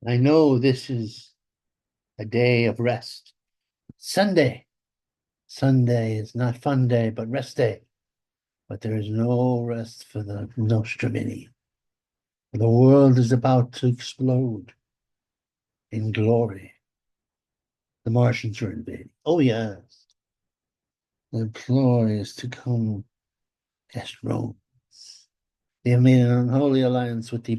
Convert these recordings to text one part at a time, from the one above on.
I know this is a day of rest. Sunday. Sunday is not fun day, but rest day. But there is no rest for the Nostramini. The world is about to explode in glory. The Martians are invading. Oh, yes. The glory is to come against Rome. They have made an unholy alliance with the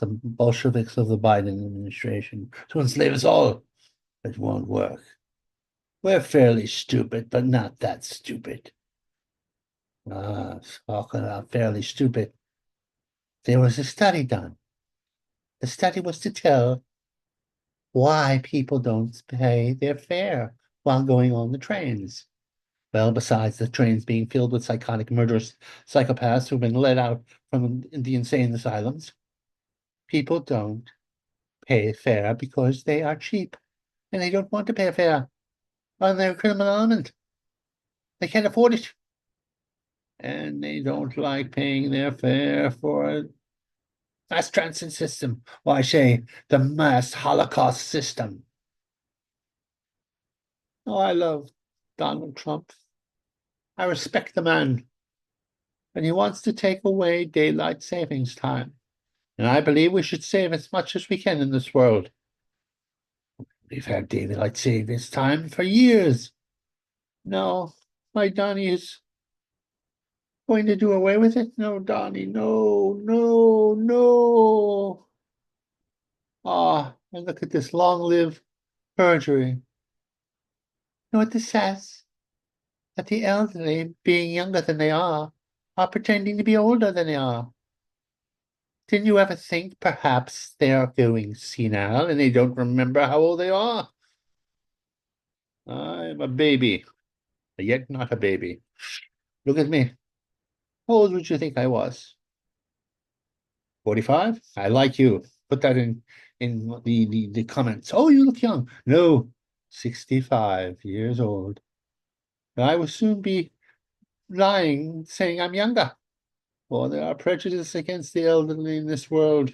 Bolsheviks of the Biden administration to enslave us all. It won't work. We're fairly stupid, but not that stupid. Talking about fairly stupid. There was a study done. The study was to tell why people don't pay their fare while going on the trains. Well, besides the trains being filled with psychotic, murderous psychopaths who've been let out from the insane asylums, people don't pay fare because they are cheap and they don't want to pay a fare on their criminal element. They can't afford it. And they don't like paying their fare for a mass transit system, or I say the mass Holocaust system. Oh, I love Donald Trump. I respect the man, and he wants to take away daylight savings time. And I believe we should save as much as we can in this world. We've had daylight savings time for years. No, my Donnie is going to do away with it. No, Donnie, no, no, no. Ah, and look at this long-lived perjury. You know what this says? That the elderly, being younger than they are pretending to be older than they are. Didn't you ever think perhaps they are going senile and they don't remember how old they are? I'm a baby, yet not a baby. Look at me. How old would you think I was? 45? I like you. Put that in the comments. Oh, you look young. No, 65 years old. I will soon be lying, saying I'm younger. For there are prejudices against the elderly in this world.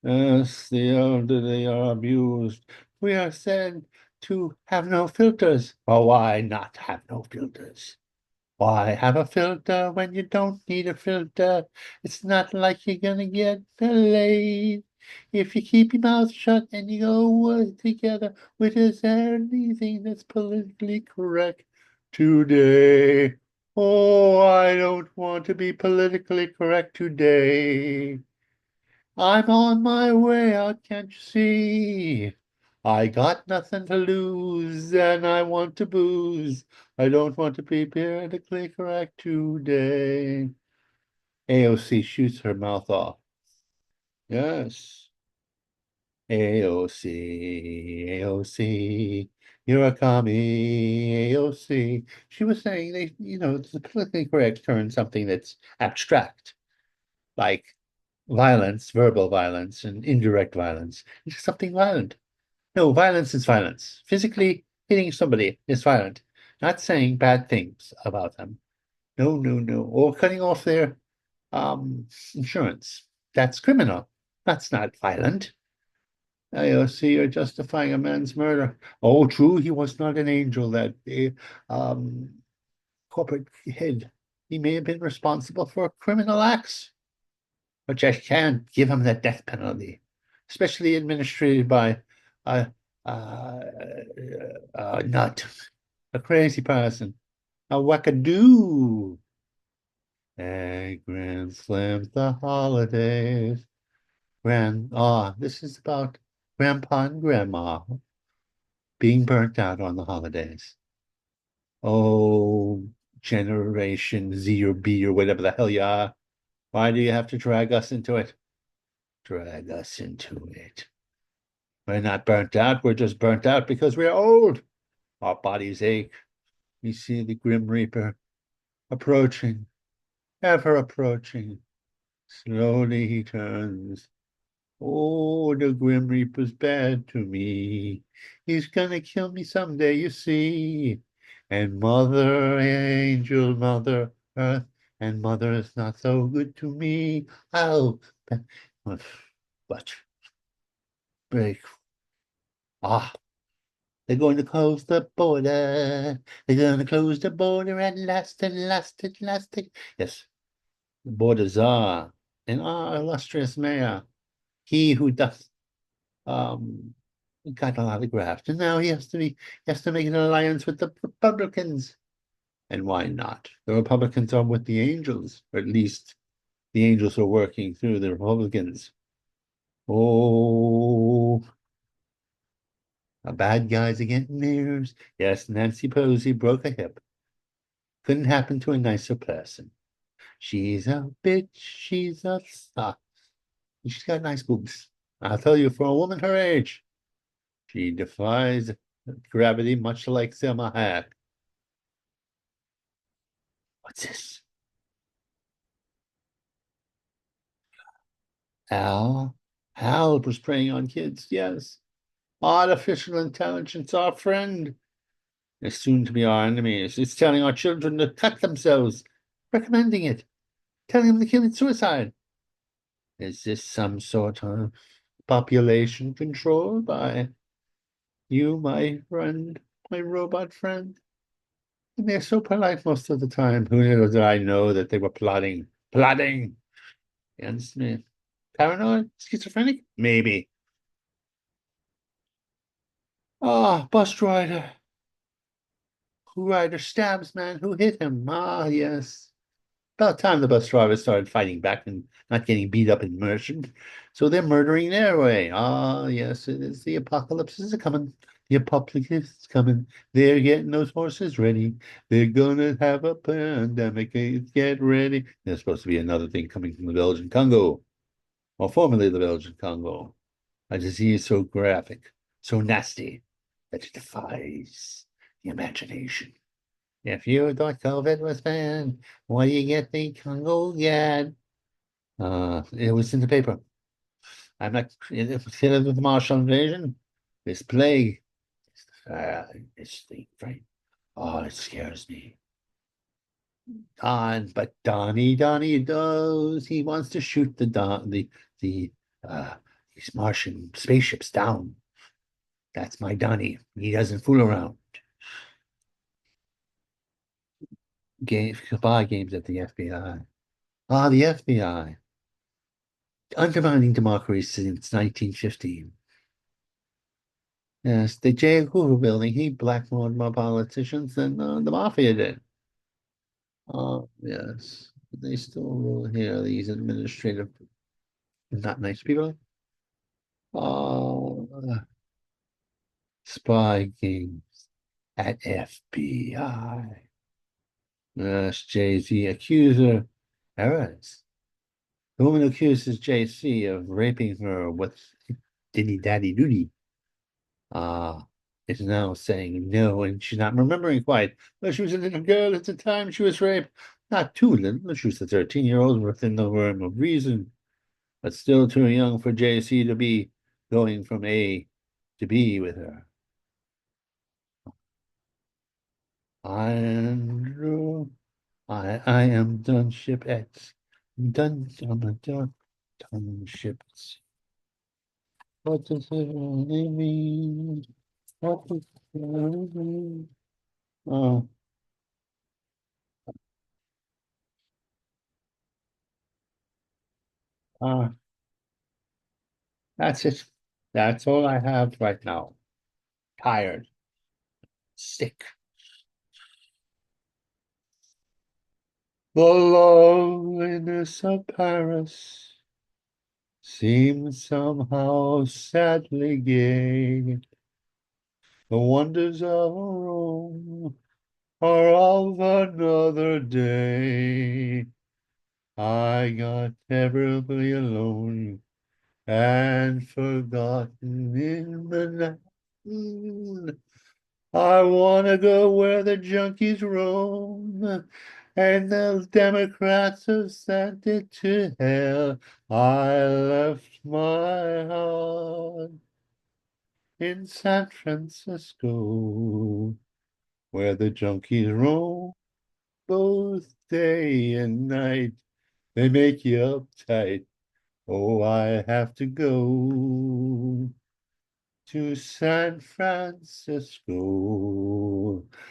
Yes, the elderly are abused. We are said to have no filters. Well, why not have no filters? Why have a filter when you don't need a filter? It's not like you're gonna get delayed. If you keep your mouth shut and you go work together with is there anything that's politically correct today? Oh, I don't want to be politically correct today. I'm on my way out, can't you see? I got nothing to lose and I want to booze. I don't want to be politically correct today. AOC shoots her mouth off. Yes. AOC, AOC, you're a commie, AOC. She was saying the politically correct turns something that's abstract, like violence, verbal violence, and indirect violence into something violent. No, violence is violence. Physically hitting somebody is violent. Not saying bad things about them. No, no, no. Or cutting off their insurance. That's criminal. That's not violent. I see you're justifying a man's murder. Oh, true, he was not an angel, that um, corporate head. He may have been responsible for criminal acts, but you can't give him the death penalty, especially administered by a, a, a nut, a crazy person, a wackadoo. Hey, Grand Slams the holidays. This is about Grandpa and Grandma being burnt out on the holidays. Oh, Generation Z or B or whatever the hell you are. Why do you have to drag us into it? Drag us into it. We're not burnt out. We're just burnt out because we're old. Our bodies ache. We see the Grim Reaper approaching, ever approaching. Slowly he turns. Oh, the Grim Reaper's bad to me. He's gonna kill me someday, you see. And Mother Angel, Mother Earth, and Mother is not so good to me. Oh, but break. Ah, they're going to close the border. They're going to close the border at last, at last, at last. Yes, the border czar and our illustrious mayor, he who does um got a lot of graft, and now he has to make an alliance with the Republicans. And why not? The Republicans are with the Angels, or at least the Angels are working through the Republicans. Oh, the bad guys are getting theirs. Yes, Nancy Pelosi broke a hip. Couldn't happen to a nicer person. She's a bitch. She's a slut. She's got nice boobs. I'll tell you, for a woman her age, she defies gravity, much like Selma Hayek. What's this? Hal? Hal was preying on kids, yes. Artificial intelligence, our friend, is soon to be our enemy. It's telling our children to cut themselves, recommending it, telling them to commit suicide. Is this some sort of population control by you, my friend, my robot friend? And they're so polite most of the time. Who knows that I know that they were plotting against me? Paranoid? Schizophrenic? Maybe. Ah, bus driver. Rider stabs man who hit him. Ah, yes. About time the bus driver started fighting back and not getting beat up and murdered. So they're murdering their way. Ah, yes, it is. The apocalypse is coming. The apocalypse is coming. They're getting those horses ready. They're gonna have a pandemic. Get ready. There's supposed to be another thing coming from the Belgian Congo, or formerly the Belgian Congo. A disease so graphic, so nasty, that it defies the imagination. If you thought COVID was bad, why do you get the Congo yet? It was in the paper. I'm not, it was hit with the Marshall invasion. This plague, uh, it's the right. Oh, it scares me. But Donnie does. He wants to shoot the uh these Martian spaceships down. That's my Donnie. He doesn't fool around. Spy games at the FBI. Ah, the FBI. Undermining democracy since 1915. Yes, the J. Hoover building, he blackmailed more politicians than the mafia did. Oh, yes. They still rule here, these administrative, not nice people. Oh, spy games at FBI. Yes, Jay-Z accuser errors. The woman accuses JC of raping her with Diddy Daddy Doody. Uh, is now saying no, and she's not remembering quite. Well, she was a little girl at the time she was raped. Not too little. She was a 13-year-old within the realm of reason, but still too young for JC to be going from A to B with her. Andrew, I am done ship X. Done ship X. What does it really mean? What does it really mean? Oh, uh, that's it. That's all I have right now. Tired, sick. The loneliness of Paris seems somehow sadly gay. The wonders of Rome are of another day. I got terribly alone and forgotten in the night. I wanna go where the junkies roam, and the Democrats have sent it to hell. I left my heart in San Francisco, where the junkies roam both day and night. They make you uptight. Oh, I have to go. to San Francisco.